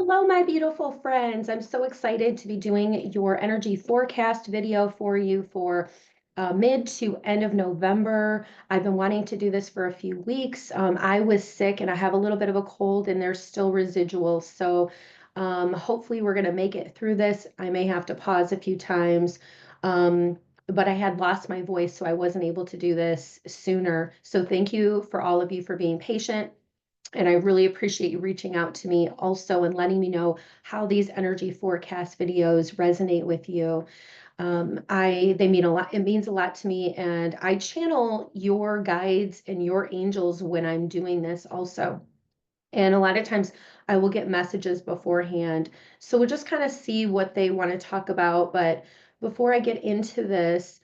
Hello, my beautiful friends. I'm so excited to be doing your energy forecast video for you for mid to end of November. I've been wanting to do this for a few weeks. I was sick and I have a little bit of a cold and there's still residual. So hopefully we're going to make it through this. I may have to pause a few times. Um, but I had lost my voice, so I wasn't able to do this sooner. So thank you for all of you for being patient. And I really appreciate you reaching out to me also and letting me know how these energy forecast videos resonate with you. They mean a lot. It means a lot to me. And I channel your guides and your angels when I'm doing this also. And a lot of times I will get messages beforehand. So we'll just kind of see what they want to talk about. But before I get into this,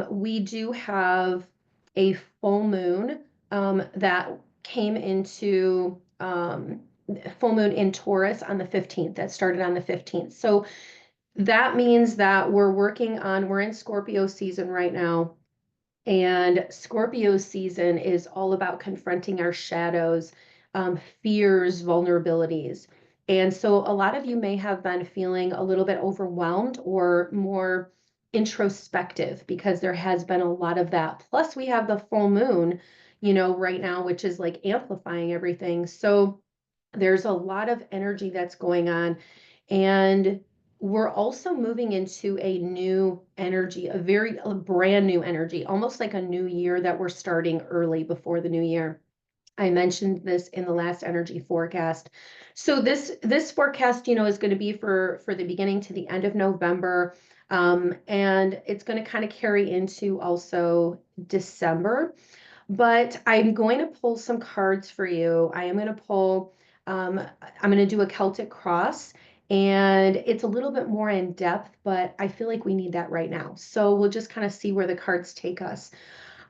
we do have a full moon that came into full moon in Taurus on the 15th, that started on the 15th. So that means that we're in Scorpio season right now. And Scorpio season is all about confronting our shadows, fears, vulnerabilities. And so a lot of you may have been feeling a little bit overwhelmed or more introspective because there has been a lot of that. Plus, we have the full moon, right now, which is like amplifying everything. So there's a lot of energy that's going on. And we're also moving into a new energy, a brand new energy, almost like a new year that we're starting early before the new year. I mentioned this in the last energy forecast. So this forecast, is going to be for the beginning to the end of November, and it's going to kind of carry into also December. But I'm going to pull some cards for you. I am going to pull, I'm going to do a Celtic cross, and it's a little bit more in depth, but I feel like we need that right now. So we'll just kind of see where the cards take us.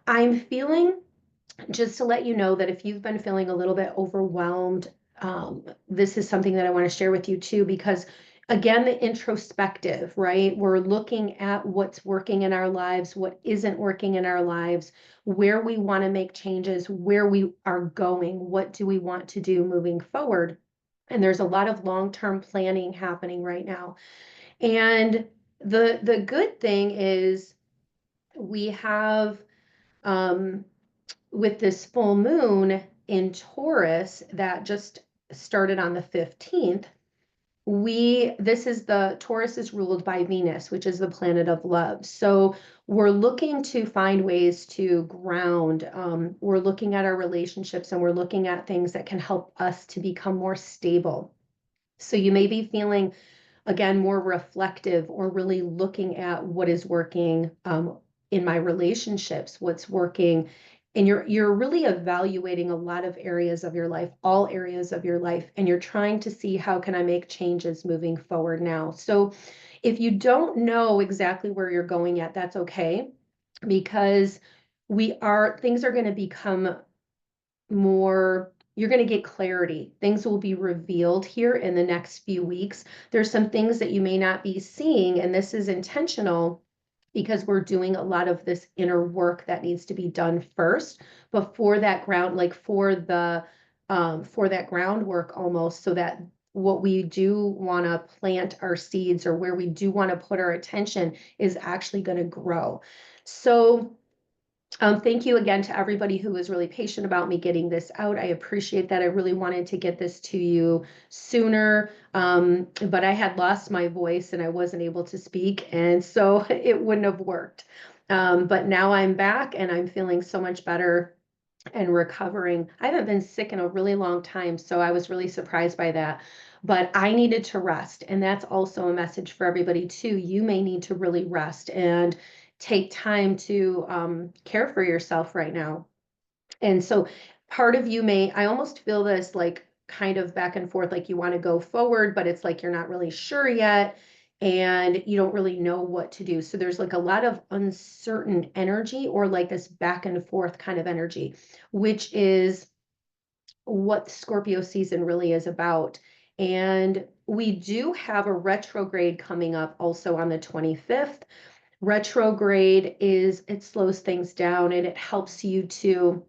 I'm feeling, just to let you know, that if you've been feeling a little bit overwhelmed, this is something that I want to share with you too, because again, the introspective, right? We're looking at what's working in our lives, what isn't working in our lives, where we want to make changes, where we are going, what do we want to do moving forward. And there's a lot of long-term planning happening right now. And the good thing is we have um, with this full moon in Taurus that just started on the 15th, Taurus is ruled by Venus, which is the planet of love. So we're looking to find ways to ground. We're looking at our relationships and we're looking at things that can help us to become more stable. So you may be feeling, again, more reflective or really looking at what is working in my relationships, what's working. And you're really evaluating a lot of areas of your life, all areas of your life, and you're trying to see how can I make changes moving forward now. So if you don't know exactly where you're going yet, that's okay, because things are going to become more, you're going to get clarity. Things will be revealed here in the next few weeks. There's some things that you may not be seeing, and this is intentional because we're doing a lot of this inner work that needs to be done first before that for that groundwork almost, so that what we do want to plant our seeds or where we do want to put our attention is actually going to grow. So thank you again to everybody who was really patient about me getting this out. I appreciate that. I really wanted to get this to you sooner, but I had lost my voice and I wasn't able to speak, and so it wouldn't have worked. But now I'm back and I'm feeling so much better and recovering. I haven't been sick in a really long time, so I was really surprised by that. But I needed to rest, and that's also a message for everybody too. You may need to really rest and take time to care for yourself right now. And so part of you I almost feel this like kind of back and forth, like you want to go forward, but it's like you're not really sure yet and you don't really know what to do. So there's like a lot of uncertain energy, or like this back and forth kind of energy, which is what Scorpio season really is about. And we do have a retrograde coming up also on the 25th. Retrograde it slows things down and it helps you to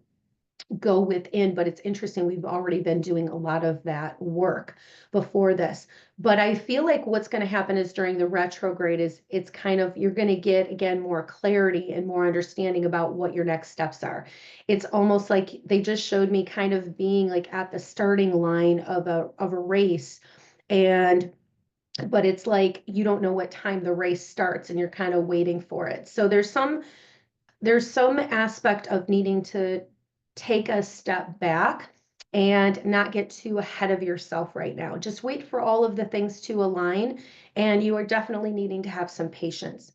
go within, but it's interesting. We've already been doing a lot of that work before this. But I feel like what's going to happen is during the retrograde is it's kind of, you're going to get again more clarity and more understanding about what your next steps are. It's almost like they just showed me kind of being like at the starting line of a race, and but it's like you don't know what time the race starts and you're kind of waiting for it. So there's some aspect of needing to take a step back and not get too ahead of yourself right now. Just wait for all of the things to align, and you are definitely needing to have some patience.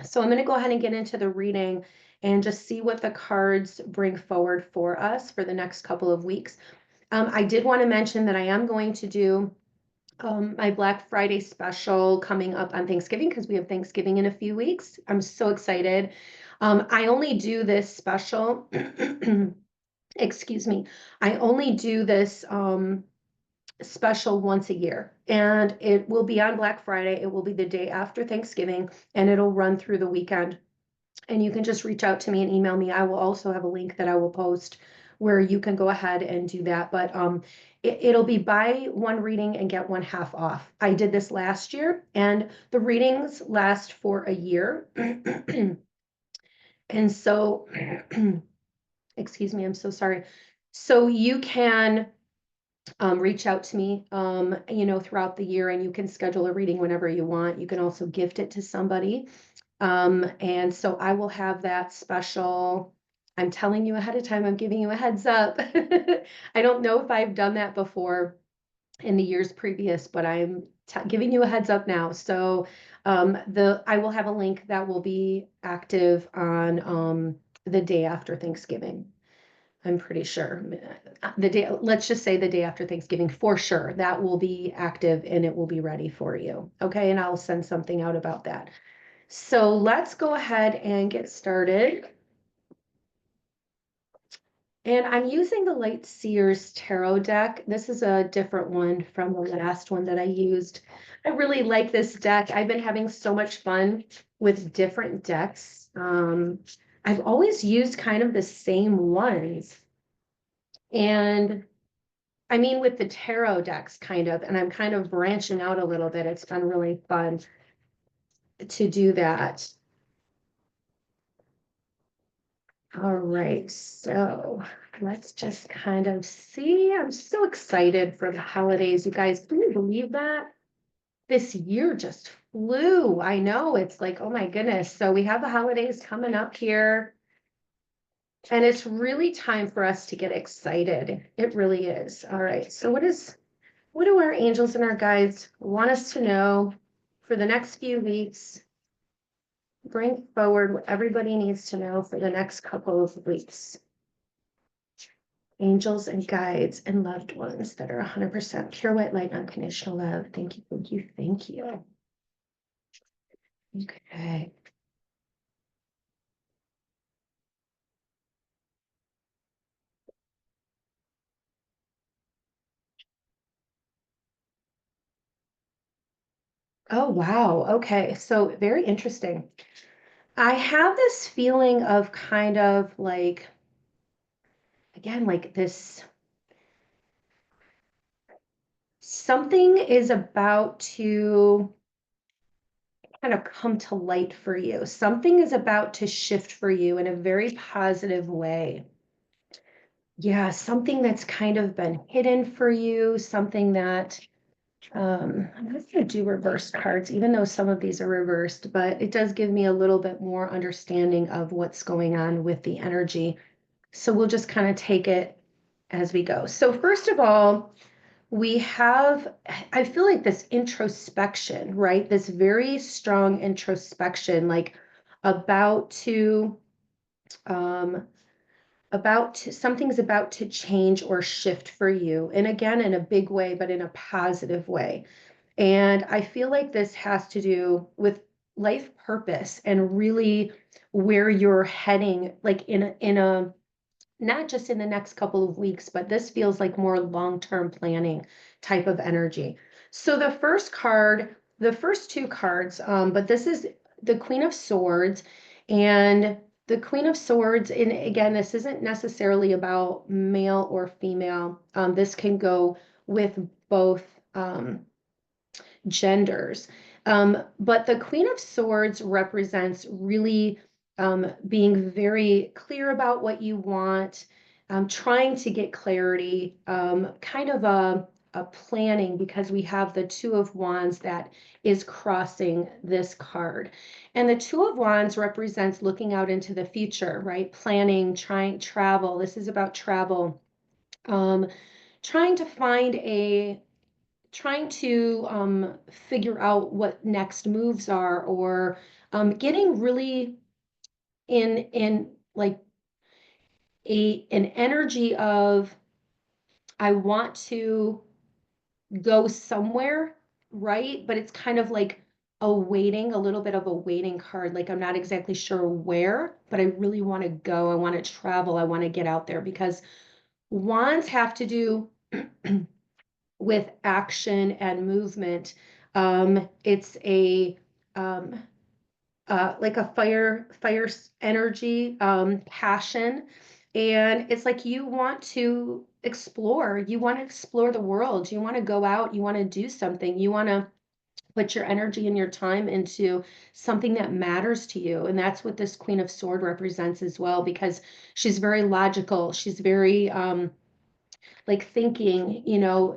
So I'm going to go ahead and get into the reading and just see what the cards bring forward for us for the next couple of weeks. I did want to mention that I am going to do my Black Friday special coming up on Thanksgiving, because we have Thanksgiving in a few weeks. I'm so excited. I only do this special, excuse me, I only do this special once a year, and it will be on Black Friday. It will be the day after Thanksgiving, and it'll run through the weekend. And you can just reach out to me and email me. I will also have a link that I will post where you can go ahead and do that. But it'll be buy one reading and get one half off. I did this last year, and the readings last for a year. And so, excuse me, I'm so sorry. So you can reach out to me, throughout the year, and you can schedule a reading whenever you want. You can also gift it to somebody. And so I will have that special. I'm telling you ahead of time, I'm giving you a heads up. I don't know if I've done that before in the years previous, but I'm giving you a heads up now. So I will have a link that will be active on the day after Thanksgiving. I'm pretty sure let's just say the day after Thanksgiving for sure, that will be active and it will be ready for you. Okay. And I'll send something out about that. So let's go ahead and get started. And I'm using the Light Seers Tarot deck. This is a different one from the last one that I used. I really like this deck. I've been having so much fun with different decks. I've always used kind of the same ones. And I mean, with the tarot decks kind of, and I'm kind of branching out a little bit. It's been really fun to do that. All right, so let's just kind of see. I'm so excited for the holidays, you guys. Can you believe that? This year just flew. I know, it's like, oh my goodness. So we have the holidays coming up here, and it's really time for us to get excited. It really is. All right, so what do our angels and our guides want us to know for the next few weeks? Bring forward what everybody needs to know for the next couple of weeks. Angels and guides and loved ones that are 100% pure white light, unconditional love. Thank you, thank you, thank you. Okay. Oh, wow. Okay. So very interesting. I have this feeling of kind of like, again, like this, something is about to kind of come to light for you. Something is about to shift for you in a very positive way. Yeah, something that's kind of been hidden for you, something that I'm not going to do reverse cards, even though some of these are reversed, but it does give me a little bit more understanding of what's going on with the energy. So we'll just kind of take it as we go. So first of all, we have, I feel like this introspection, right? This very strong introspection, like about to, um, something's about to change or shift for you. And again, in a big way, but in a positive way. And I feel like this has to do with life purpose and really where you're heading, like in a not just in the next couple of weeks, but this feels like more long-term planning type of energy. So the first card, the first two cards, but this is the Queen of Swords, and The Queen of Swords, and again, this isn't necessarily about male or female. This can go with both genders. But the Queen of Swords represents really being very clear about what you want, trying to get clarity, kind of a planning, because we have the Two of Wands that is crossing this card. And the Two of Wands represents looking out into the future, right? Planning, trying travel. This is about travel. Um, trying to find a trying to figure out what next moves are, or getting really in like an energy of I want to go somewhere, right? But it's kind of like a little bit of a waiting card. Like I'm not exactly sure where, but I really want to go. I want to travel. I want to get out there, because wands have to do with action and movement. It's a um, like a fire energy, passion, and it's like you want to explore the world, you want to go out, you want to do something, you want to put your energy and your time into something that matters to you. And that's what this Queen of Sword represents as well, because she's very logical, she's very like thinking,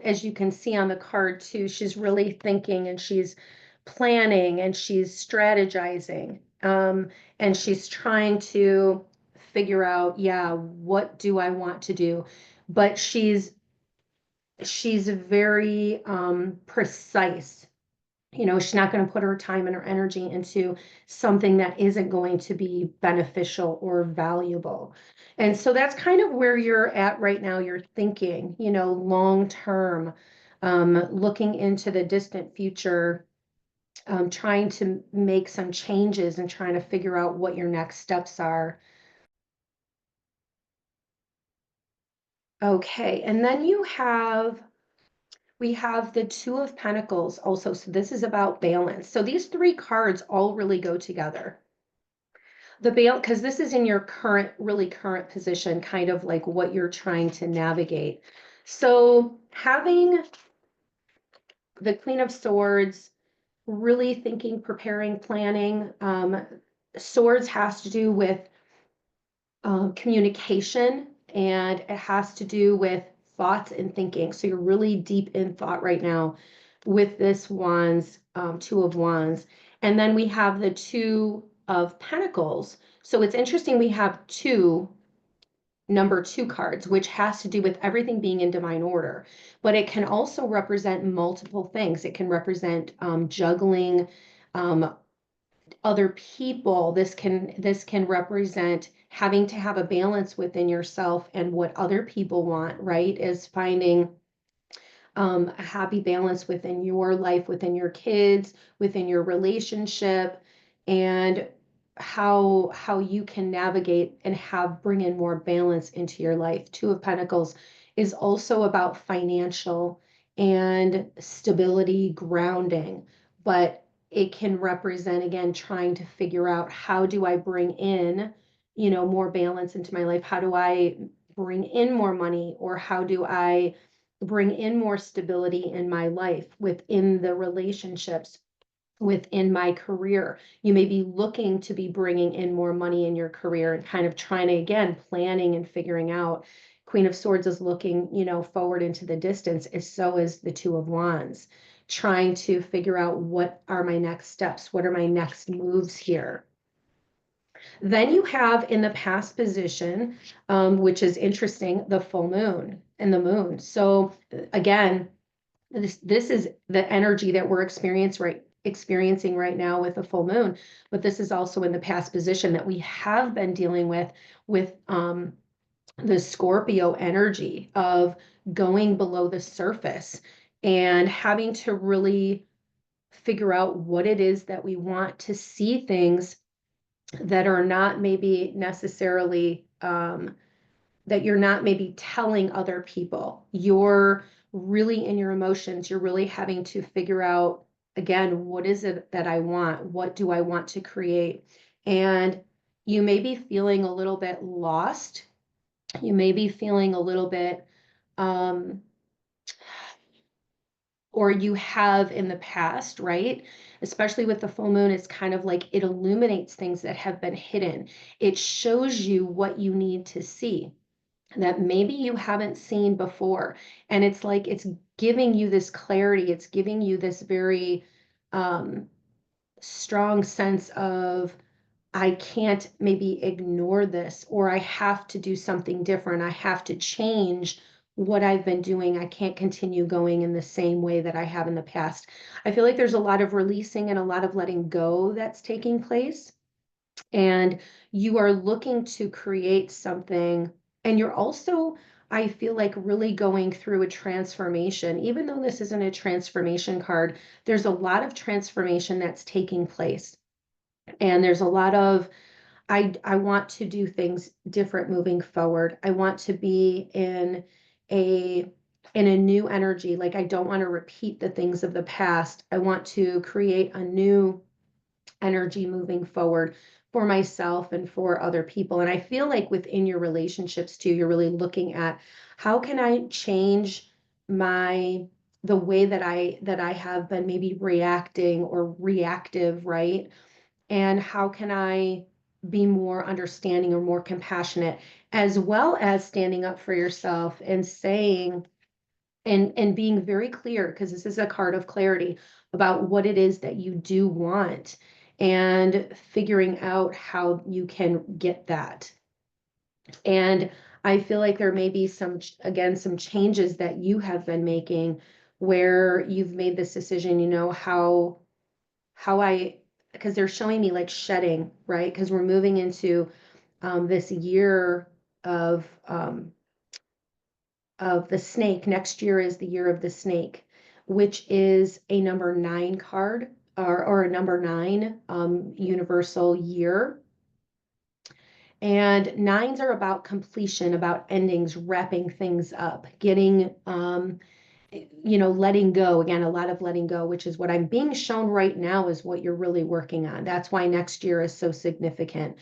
as you can see on the card too, she's really thinking, and she's planning, and she's strategizing, and she's trying to figure out, yeah, what do I want to do? But she's very precise. She's not going to put her time and her energy into something that isn't going to be beneficial or valuable. And so that's kind of where you're at right now. You're thinking, long term, looking into the distant future, trying to make some changes and trying to figure out what your next steps are. Okay, and then we have the Two of Pentacles also. So this is about balance. So these three cards all really go together. The balance, because this is in your really current position, kind of like what you're trying to navigate. So having the Queen of Swords, really thinking, preparing, planning. Swords has to do with communication, and it has to do with thoughts and thinking. So you're really deep in thought right now with this Wands, Two of Wands. And then we have the Two of Pentacles. So it's interesting, we have number two cards, which has to do with everything being in divine order, but it can also represent multiple things. It can represent juggling um, other people. This can represent having to have a balance within yourself and what other people want, right? Is finding a happy balance within your life, within your kids, within your relationship, and how you can navigate and bring in more balance into your life. Two of Pentacles is also about financial and stability, grounding, but it can represent, again, trying to figure out, how do I bring in, more balance into my life? How do I bring in more money, or how do I bring in more stability in my life, within the relationships, within my career? You may be looking to be bringing in more money in your career, and kind of trying to, again, planning and figuring out. Queen of Swords is looking, forward into the distance, as so is the Two of Wands, trying to figure out, what are my next steps? What are my next moves here? Then you have in the past position, which is interesting, the full moon and the moon. So again, this is the energy that we're experiencing right now with the full moon, but this is also in the past position that we have been dealing with the Scorpio energy of going below the surface and having to really figure out what it is that we want to see, things that are not maybe necessarily that you're not maybe telling other people. You're really in your emotions. You're really having to figure out, again, what is it that I want? What do I want to create? And You may be feeling a little bit lost. You may be feeling a little bit, um, or you have in the past, right? Especially with the full moon, it's kind of like it illuminates things that have been hidden. It shows you what you need to see that maybe you haven't seen before. And it's like it's giving you this clarity, it's giving you this very um, strong sense of, I can't maybe ignore this, or I have to do something different. I have to change what I've been doing. I can't continue going in the same way that I have in the past. I feel like there's a lot of releasing and a lot of letting go that's taking place. And you are looking to create something. And you're also, I feel like, really going through a transformation. Even though this isn't a transformation card, there's a lot of transformation that's taking place. And there's a lot of, I want to do things different moving forward. I want to be a in a new energy. Like I don't want to repeat the things of the past. I want to create a new energy moving forward for myself and for other people. And I feel like within your relationships too, you're really looking at how can I change my the way that I have been maybe reacting or reactive, right? And how can I be more understanding or more compassionate, as well as standing up for yourself and saying and being very clear, because this is a card of clarity about what it is that you do want and figuring out how you can get that. And I feel like there may be some, again, some changes that you have been making where you've made this decision, you know, how I, because they're showing me like shedding, right? Because we're moving into this year of um, of the snake. Next year is the year of the snake, which is a number 9 card or a number 9 universal year. And nines are about completion, about endings, wrapping things up, getting you know, letting go. Again, a lot of letting go, which is what I'm being shown right now is what you're really working on. That's why next year is so significant.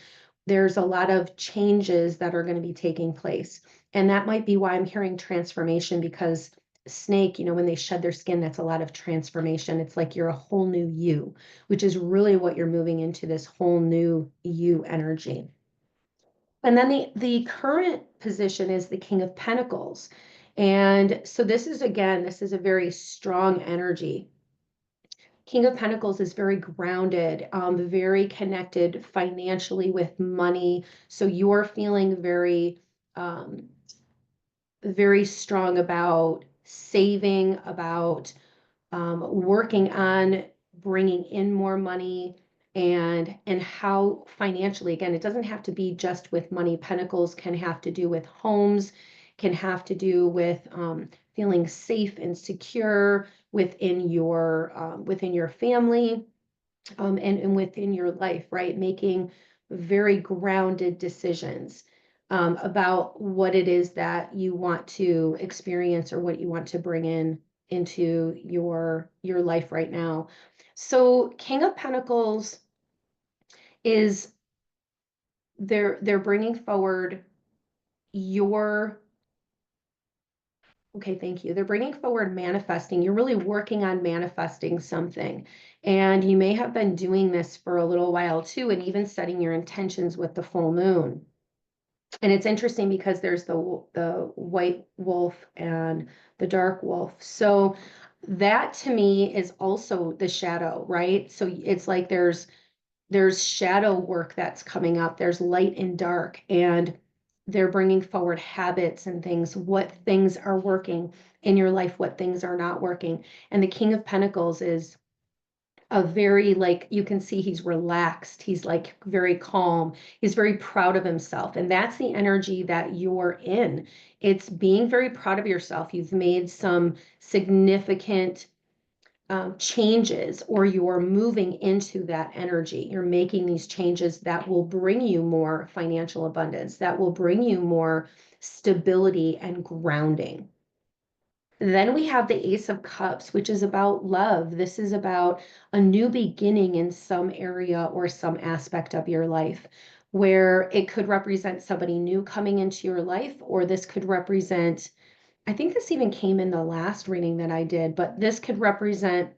There's a lot of changes that are going to be taking place. And that might be why I'm hearing transformation, because snake, you know, when they shed their skin, that's a lot of transformation. It's like you're a whole new you, which is really what you're moving into, this whole new you energy. And then the current position is the King of Pentacles. And so this is, again, this is a very strong energy. King of Pentacles is very grounded, very connected financially with money. So you're feeling very, um, very strong about saving, about working on bringing in more money, and how financially, again, it doesn't have to be just with money. Pentacles can have to do with homes, can have to do with feeling safe and secure within your family, and within your life, right? Making very grounded decisions about what it is that you want to experience or what you want to bring in into your life right now. So King of Pentacles is, they're bringing forward your, okay, thank you. They're bringing forward manifesting. You're really working on manifesting something. And you may have been doing this for a little while too, and even setting your intentions with the full moon. And it's interesting because there's the white wolf and the dark wolf. So that to me is also the shadow, right? So it's like there's shadow work that's coming up. There's light and dark, and they're bringing forward habits and things, what things are working in your life, what things are not working. And the King of Pentacles is a very, like, you can see he's relaxed. He's like very calm. He's very proud of himself. And that's the energy that you're in. It's being very proud of yourself. You've made some significant changes, or you're moving into that energy. You're making these changes that will bring you more financial abundance, that will bring you more stability and grounding. Then we have the Ace of Cups, which is about love. This is about a new beginning in some area or some aspect of your life. where it could represent somebody new coming into your life, or this could represent, I think this even came in the last reading that I did, but this could represent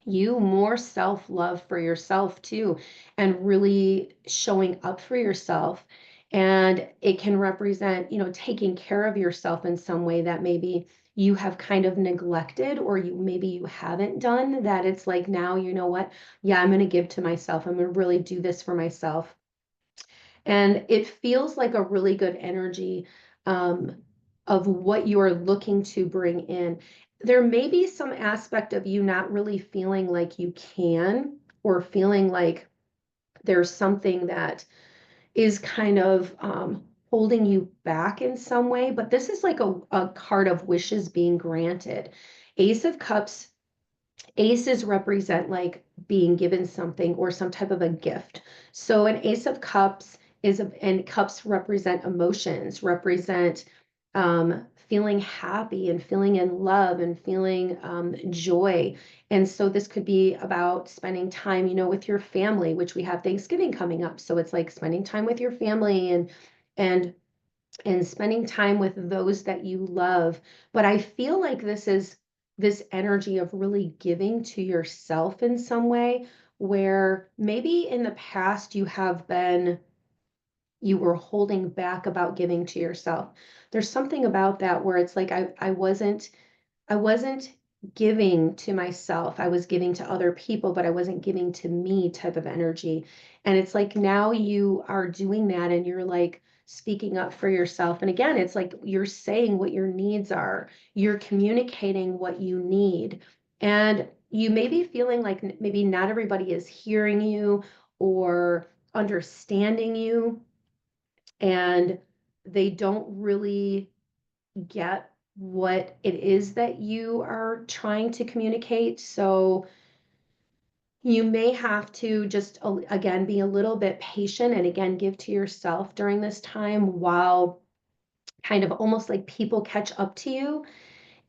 you more self-love for yourself too, and really showing up for yourself. And it can represent, taking care of yourself in some way that maybe you have kind of neglected, or maybe you haven't done that. It's like, now, you know what? Yeah, I'm going to give to myself. I'm going to really do this for myself. And it feels like a really good energy, um, of what you are looking to bring in. There may be some aspect of you not really feeling like you can, or feeling like there's something that is kind of, holding you back in some way, but this is like a card of wishes being granted. Ace of Cups, aces represent like being given something or some type of a gift. So an ace of cups and cups represent emotions, represent, feeling happy and feeling in love and feeling, joy. And so this could be about spending time, with your family, which we have Thanksgiving coming up. So it's like spending time with your family, and and spending time with those that you love. But I feel like this is this energy of really giving to yourself in some way, where maybe in the past you were holding back about giving to yourself. There's something about that where it's like I wasn't giving to myself. I was giving to other people, but I wasn't giving to me type of energy. And it's like now you are doing that, and you're like speaking up for yourself. And again, it's like you're saying what your needs are, you're communicating what you need. And you may be feeling like maybe not everybody is hearing you or understanding you, and they don't really get what it is that you are trying to communicate. So you may have to just, again, be a little bit patient, and again, give to yourself during this time, while kind of almost like people catch up to you.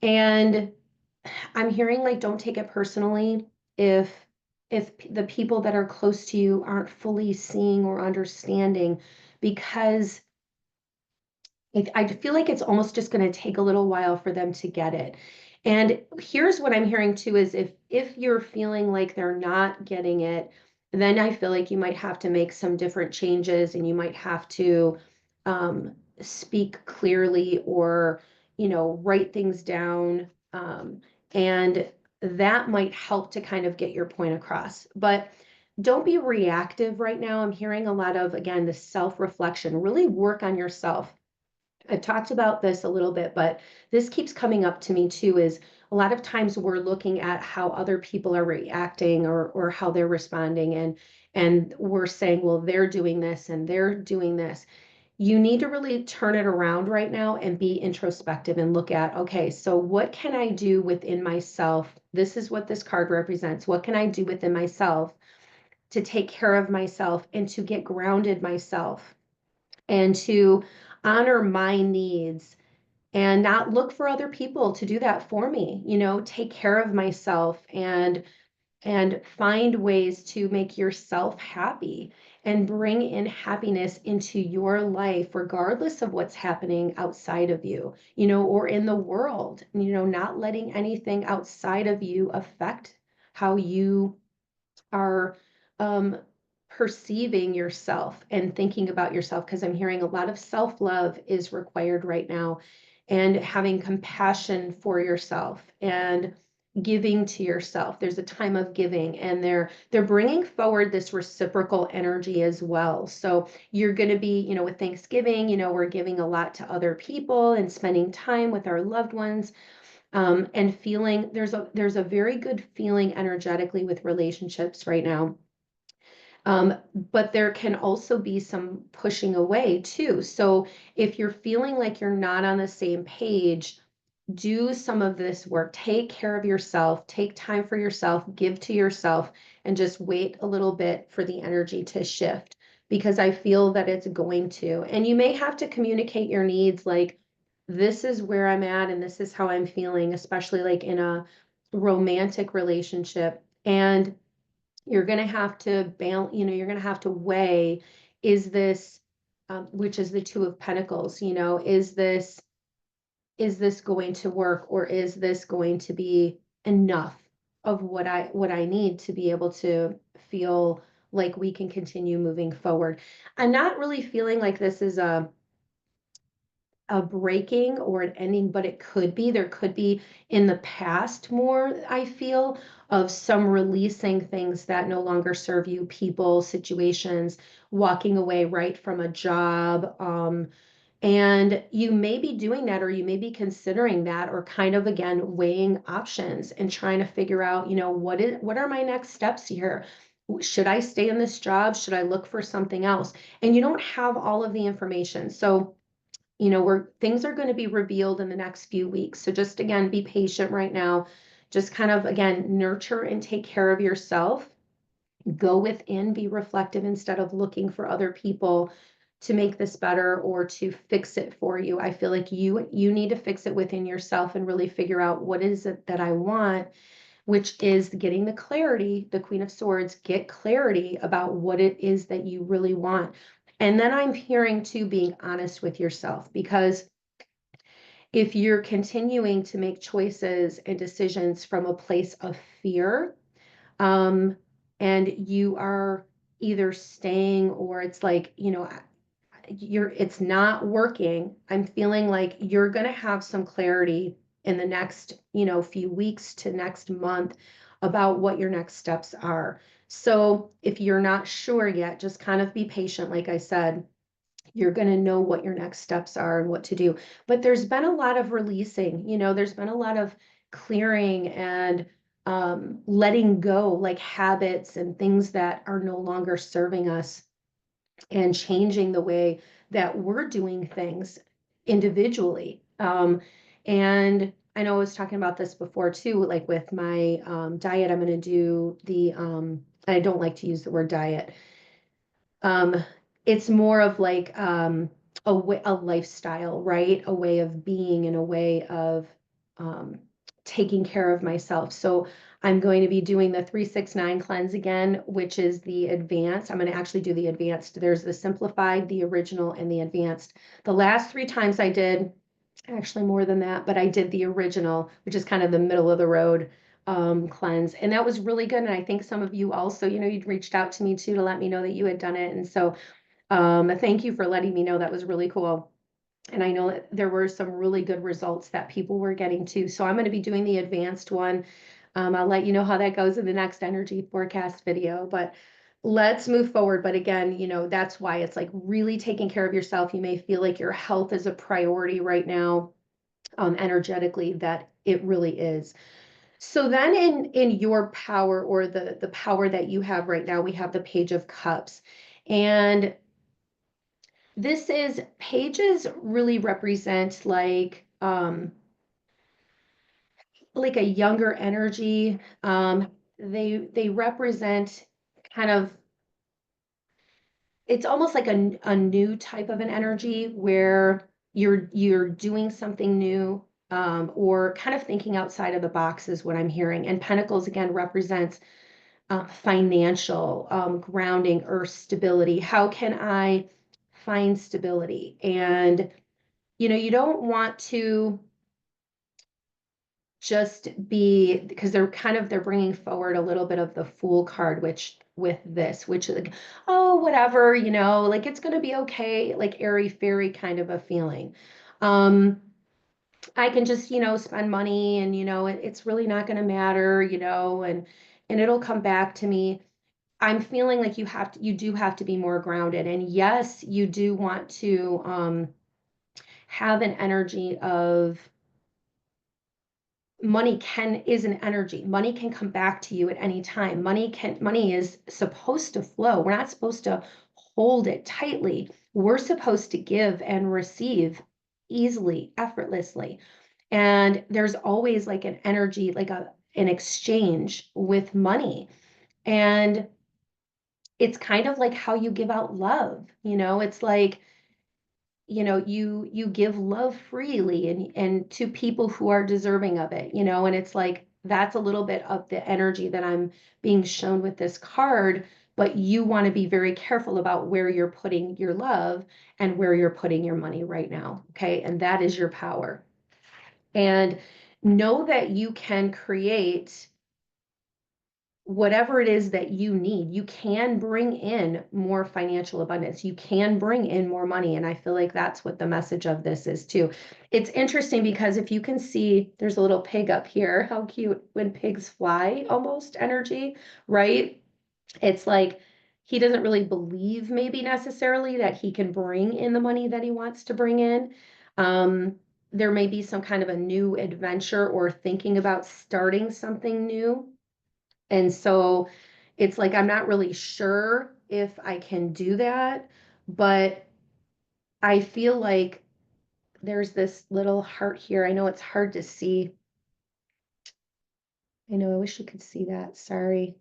And I'm hearing like, don't take it personally if the people that are close to you aren't fully seeing or understanding, because I feel like it's almost just going to take a little while for them to get it. And here's what I'm hearing too, is if you're feeling like they're not getting it, then I feel like you might have to make some different changes, and you might have to, speak clearly, or write things down, and that might help to kind of get your point across. But don't be reactive right now. I'm hearing a lot of, again, the self-reflection. Really work on yourself. I've talked about this a little bit, but this keeps coming up to me too, is a lot of times we're looking at how other people are reacting, or how they're responding, and we're saying, well, they're doing this and they're doing this. You need to really turn it around right now and be introspective and look at, okay, so what can I do within myself? This is what this card represents. What can I do within myself to take care of myself, and to get grounded myself, and to honor my needs, and not look for other people to do that for me, take care of myself, and find ways to make yourself happy, and bring in happiness into your life, regardless of what's happening outside of you, or in the world, not letting anything outside of you affect how you are, um, perceiving yourself and thinking about yourself, because I'm hearing a lot of self-love is required right now, and having compassion for yourself, and giving to yourself. There's a time of giving, and they're bringing forward this reciprocal energy as well. So you're going to be, with Thanksgiving, we're giving a lot to other people and spending time with our loved ones, and feeling there's a very good feeling energetically with relationships right now. But there can also be some pushing away too. So if you're feeling like you're not on the same page, do some of this work. Take care of yourself, take time for yourself, give to yourself, and just wait a little bit for the energy to shift, because I feel that it's going to. And you may have to communicate your needs, like, this is where I'm at and this is how I'm feeling, especially like in a romantic relationship. And you're going to have to balance, you're going to have to weigh Is this, which is the Two of Pentacles, is this going to work, or is this going to be enough of what I need to be able to feel like we can continue moving forward? I'm not really feeling like this is a breaking or an ending, but it could be. There could be in the past more, I feel, of some releasing things that no longer serve you, people, situations, walking away right from a job. And you may be doing that, or you may be considering that, or kind of again weighing options and trying to figure out, what are my next steps here? Should I stay in this job? Should I look for something else? And you don't have all of the information. So where things are going to be revealed in the next few weeks. So just again, be patient right now. Just kind of again, nurture and take care of yourself. Go within, be reflective instead of looking for other people to make this better or to fix it for you. I feel like you need to fix it within yourself and really figure out what is it that I want, which is getting the clarity, the Queen of Swords, get clarity about what it is that you really want. And then I'm hearing too, being honest with yourself, because if you're continuing to make choices and decisions from a place of fear, um, and you are either staying, or it's like, it's not working, I'm feeling like you're going to have some clarity in the next, few weeks to next month about what your next steps are. So if you're not sure yet, just kind of be patient. Like I said, you're going to know what your next steps are and what to do. But there's been a lot of releasing, there's been a lot of clearing and letting go, like habits and things that are no longer serving us, and changing the way that we're doing things individually. And I know I was talking about this before too, like with my diet, I'm going to do I don't like to use the word diet. Um, it's more of like a lifestyle, right? A way of being and a way of um, taking care of myself. So I'm going to be doing the 369 cleanse again, which is the advanced. I'm going to actually do the advanced. There's the simplified, the original, and the advanced. The last 3 times I did, actually more than that, but I did the original, which is kind of the middle of the road cleanse. And that was really good. And I think some of you also, you'd reached out to me too to let me know that you had done it. And so thank you for letting me know. That was really cool. And I know that there were some really good results that people were getting too. So I'm going to be doing the advanced one. I'll let you know how that goes in the next energy forecast video, but let's move forward. But again, that's why it's like really taking care of yourself. You may feel like your health is a priority right now, energetically, that it really is. So then in your power, or the power that you have right now, we have the Page of Cups. And this is, pages really represent like a younger energy. They represent kind of, it's almost like a new type of an energy where you're doing something new, or kind of thinking outside of the box is what I'm hearing. And Pentacles again represents financial grounding, earth stability. How can I find stability? And you don't want to just be, because they're bringing forward a little bit of the Fool card, which with this, which is like, oh, whatever, like it's going to be okay, like airy fairy kind of a feeling. um I can just spend money, and it's really not going to matter, and it'll come back to me. I'm feeling like you do have to be more grounded. And yes, you do want to have an energy of, is an energy. Money can come back to you at any time. Money is supposed to flow. We're not supposed to hold it tightly. We're supposed to give and receive easily, effortlessly. And there's always like an energy, like an exchange with money. And it's kind of like how you give out love. It's like, you give love freely, and to people who are deserving of it, and it's like that's a little bit of the energy that I'm being shown with this card but you want to be very careful about where you're putting your love and where you're putting your money right now. Okay. And that is your power. And know that you can create whatever it is that you need. You can bring in more financial abundance. You can bring in more money. And I feel like that's what the message of this is too. It's interesting because if you can see, there's a little pig up here. How cute when pigs fly, almost energy, right? It's like he doesn't really believe maybe necessarily that he can bring in the money that he wants to bring in. Um, there may be some kind of a new adventure or thinking about starting something new. And so it's like, I'm not really sure if I can do that, but I feel like there's this little heart here. I know it's hard to see. I know, I wish you could see that. Sorry.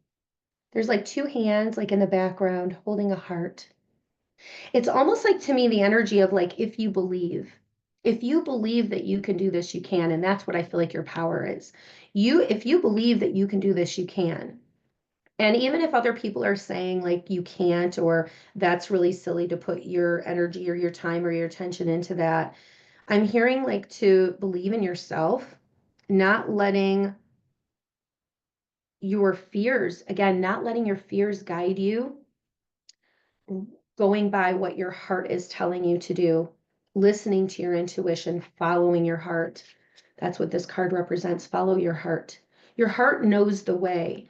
There's like two hands like in the background holding a heart. It's almost like to me the energy of like if you believe that you can do this, you can. And that's what I feel like your power is. If you believe that you can do this, you can. And even if other people are saying like you can't, or that's really silly to put your energy or your time or your attention into that, I'm hearing like to believe in yourself, not letting your fears, again, not letting your fears guide you, going by what your heart is telling you to do, listening to your intuition, following your heart. That's what this card represents. Follow your heart. Your heart knows the way.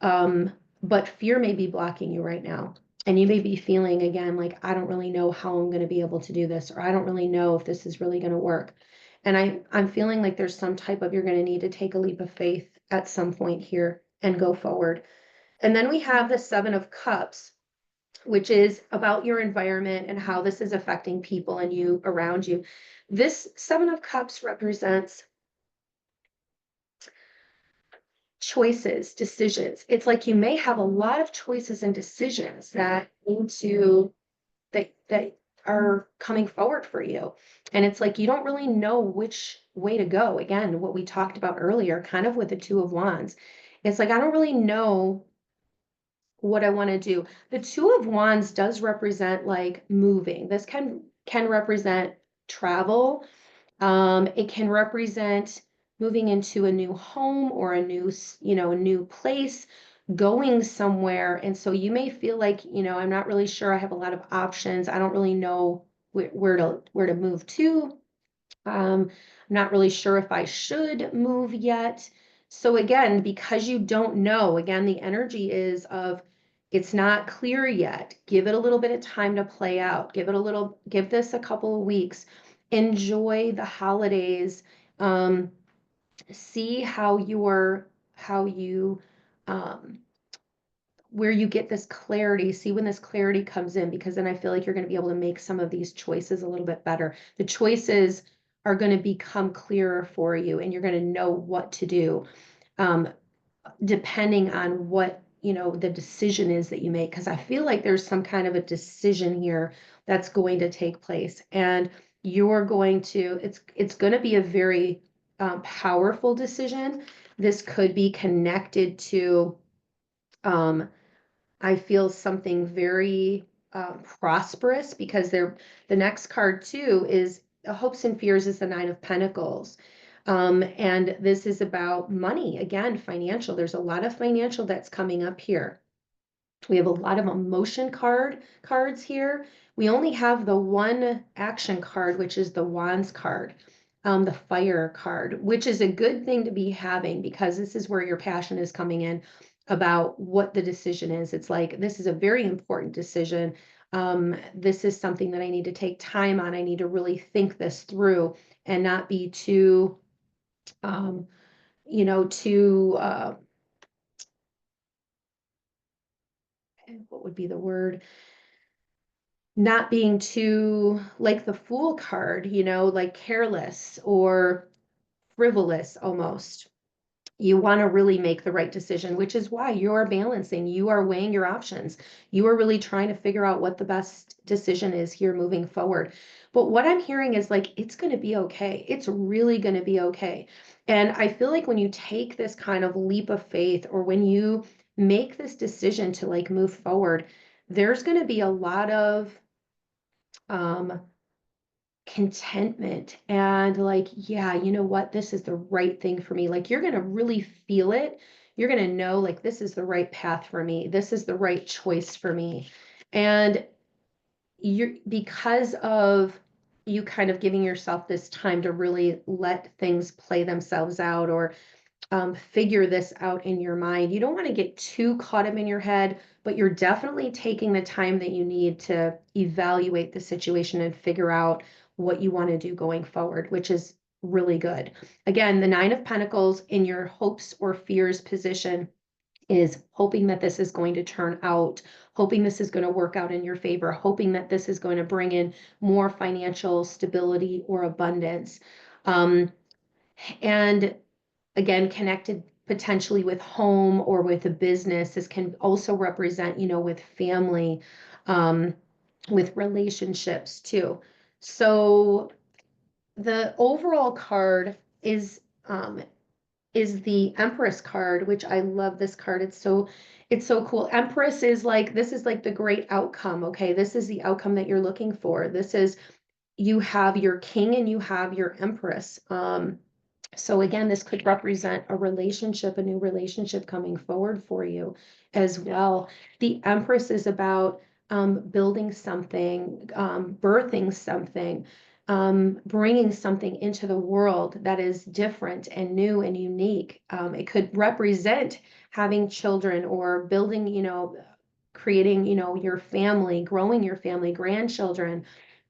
But fear may be blocking you right now. And you may be feeling again, like, I don't really know how I'm going to be able to do this, or I don't really know if this is really going to work. And I'm feeling like there's some type of, you're going to need to take a leap of faith at some point here and go forward. And then we have the Seven of Cups, which is about your environment and how this is affecting people and you around you. This Seven of Cups represents choices, decisions. It's like you may have a lot of choices and decisions that need to that are coming forward for you. And it's like you don't really know which way to go. Again, what we talked about earlier, kind of with the Two of Wands. It's like I don't really know what I want to do. The Two of Wands does represent like moving. This can represent travel. It can represent moving into a new home or a new, a new place, going somewhere. And so you may feel like, I'm not really sure. I have a lot of options. I don't really know where to move to. I'm not really sure if I should move yet. So again, because you don't know, again, the energy is of it's not clear yet. Give it a little bit of time to play out. Give this a couple of weeks. Enjoy the holidays. See how you, um, where you get this clarity, see when this clarity comes in, because then I feel like you're going to be able to make some of these choices a little bit better. The choices are going to become clearer for you and you're going to know what to do, depending on what, the decision is that you make. Because I feel like there's some kind of a decision here that's going to take place and it's going to be a very powerful decision. This could be connected to, um, I feel something very prosperous because the next card too is hopes and fears is the Nine of Pentacles. And this is about money, again, financial. There's a lot of financial that's coming up here. We have a lot of emotion cards here. We only have the one action card, which is the Wands card, the Fire card, which is a good thing to be having because this is where your passion is coming in about what the decision is. It's like, this is a very important decision. This is something that I need to take time on. I need to really think this through and not be too, um, too, what would be the word? Not being too like the Fool card, like careless or frivolous almost. You want to really make the right decision, which is why you're balancing, you are weighing your options. You are really trying to figure out what the best decision is here moving forward. But what I'm hearing is like, it's going to be okay. It's really going to be okay. And I feel like when you take this kind of leap of faith, or when you make this decision to like move forward, there's going to be a lot of um, contentment and like, yeah, you know what? This is the right thing for me. Like you're going to really feel it. You're going to know like this is the right path for me. This is the right choice for me. And you're because of you kind of giving yourself this time to really let things play themselves out or figure this out in your mind. You don't want to get too caught up in your head, but you're definitely taking the time that you need to evaluate the situation and figure out what you want to do going forward, which is really good. Again, the Nine of Pentacles in your hopes or fears position is hoping that this is going to turn out, hoping this is going to work out in your favor, hoping that this is going to bring in more financial stability or abundance. And again, connected potentially with home or with a business. This can also represent, with family, um, with relationships too. So the overall card um, is the Empress card, which I love this card. It's so cool. Empress is like this is like the great outcome. Okay, this is the outcome that you're looking for. This is you have your king and you have your Empress. So again, this could represent a relationship, a new relationship coming forward for you as well. The Empress is about building something, birthing something, bringing something into the world that is different and new and unique. It could represent having children or building, creating, your family, growing your family, grandchildren.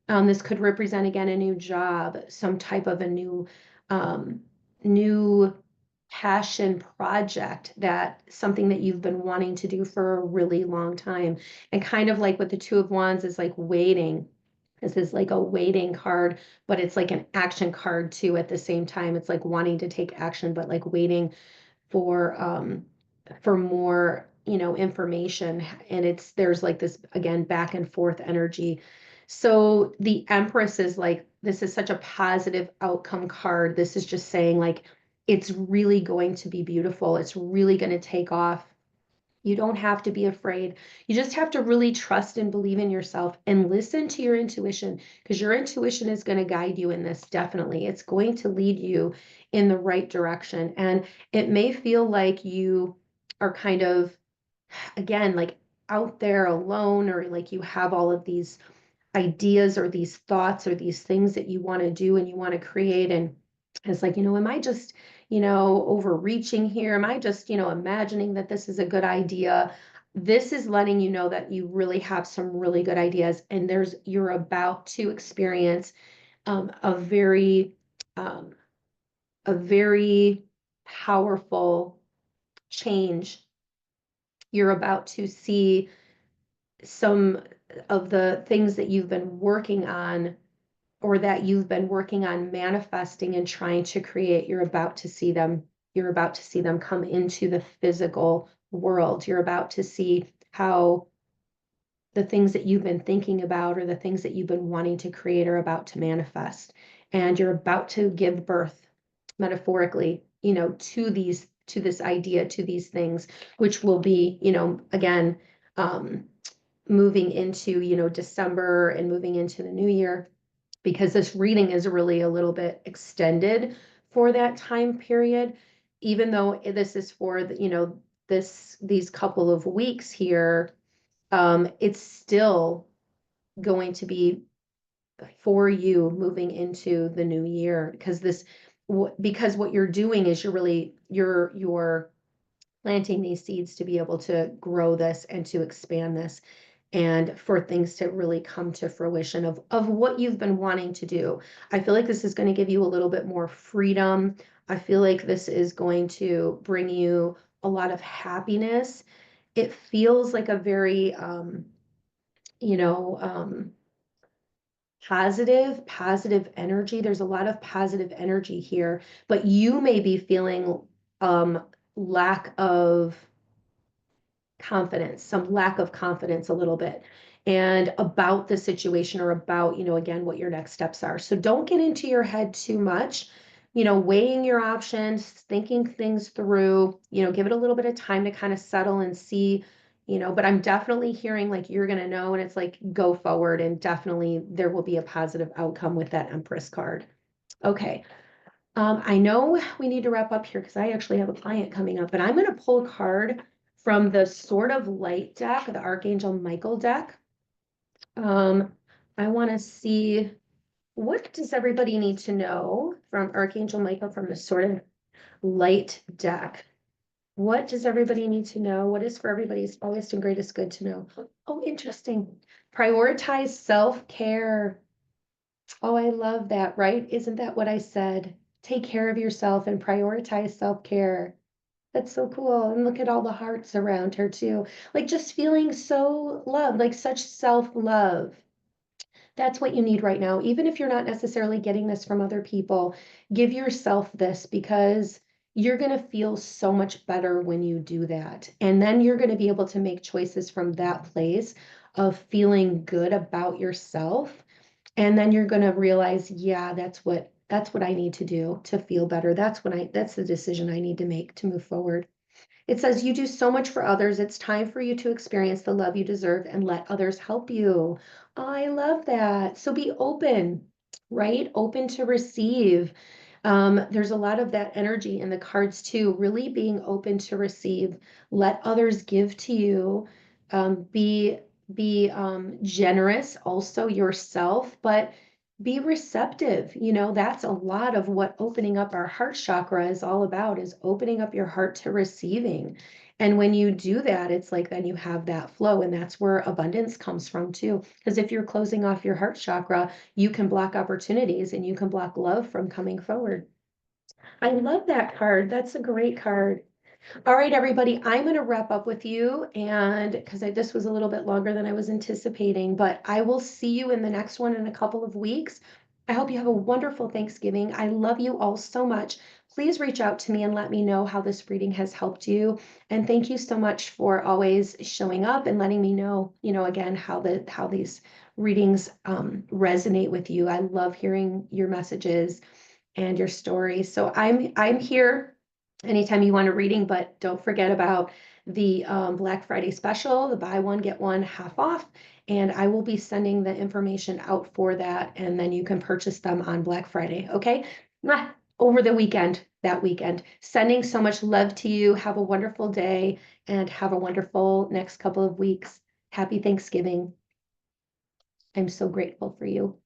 This could represent again a new job, some type of a um, new passion project, that something that you've been wanting to do for a really long time. And kind of like with the Two of Wands is like waiting. This is like a waiting card, but it's like an action card too at the same time. It's like wanting to take action, but like waiting for um for more, information. And there's like this again back and forth energy. So the Empress is like, this is such a positive outcome card. This is just saying like it's really going to be beautiful. It's really going to take off. You don't have to be afraid. You just have to really trust and believe in yourself and listen to your intuition, because your intuition is going to guide you in this. Definitely. It's going to lead you in the right direction. And it may feel like you are kind of, again, like out there alone, or like you have all of these ideas or these thoughts or these things that you want to do and you want to create. And it's like, am I just, overreaching here? Am I just, imagining that this is a good idea? This is letting you know that you really have some really good ideas, and you're about to experience um, a very, um, a very powerful change. You're about to see some of the things that you've been working on, or that you've been working on manifesting and trying to create. You're about to see them come into the physical world. You're about to see how the things that you've been thinking about or the things that you've been wanting to create are about to manifest. And you're about to give birth, metaphorically, to this idea, to these things, which will be, again, um, moving into, December and moving into the new year, because this reading is really a little bit extended for that time period, even though this is for these couple of weeks here. It's still going to be for you moving into the new year, because because what you're doing is you're planting these seeds to be able to grow this and to expand this, and for things to really come to fruition of what you've been wanting to do. I feel like this is going to give you a little bit more freedom. I feel like this is going to bring you a lot of happiness. It feels like a very, you know, um, positive energy. There's a lot of positive energy here, but you may be feeling um, lack of confidence, some lack of confidence a little bit, and about the situation, or about, again, what your next steps are. So don't get into your head too much. weighing your options, thinking things through, give it a little bit of time to kind of settle and see, but I'm definitely hearing like you're going to know, and it's like go forward, and definitely there will be a positive outcome with that Empress card. Okay. I know we need to wrap up here because I actually have a client coming up, but I'm going to pull a card from the Sword of Light deck, the Archangel Michael deck. I want to see, what does everybody need to know from Archangel Michael from the Sword of Light deck? What does everybody need to know? What is for everybody's highest and greatest good to know? Oh, interesting. Prioritize self-care. Oh, I love that, right? Isn't that what I said? Take care of yourself and prioritize self-care. That's so cool. And look at all the hearts around her too. Like just feeling so loved, like such self-love. That's what you need right now. Even if you're not necessarily getting this from other people, give yourself this, because you're going to feel so much better when you do that. And then you're going to be able to make choices from that place of feeling good about yourself. And then you're going to realize, yeah, that's what I need to do to feel better. That's the decision I need to make to move forward. It says, you do so much for others. It's time for you to experience the love you deserve and let others help you. Oh, I love that. So be open, right? Open to receive. There's a lot of that energy in the cards too, really being open to receive. Let others give to you. Be generous also yourself, but be receptive. That's a lot of what opening up our heart chakra is all about, is opening up your heart to receiving. And when you do that, it's like then you have that flow, and that's where abundance comes from too. Because if you're closing off your heart chakra, you can block opportunities and you can block love from coming forward. I love that card. That's a great card. All right, everybody, I'm going to wrap up with you, and because this was a little bit longer than I was anticipating, but I will see you in the next one in a couple of weeks. I hope you have a wonderful Thanksgiving. I love you all so much. Please reach out to me and let me know how this reading has helped you. And thank you so much for always showing up and letting me know, again, how these readings resonate with you. I love hearing your messages and your stories. So I'm here anytime you want a reading, but don't forget about the Black Friday special, the buy one, get one half off. And I will be sending the information out for that. And then you can purchase them on Black Friday. Okay. Over the weekend, that weekend. Sending so much love to you. Have a wonderful day and have a wonderful next couple of weeks. Happy Thanksgiving. I'm so grateful for you.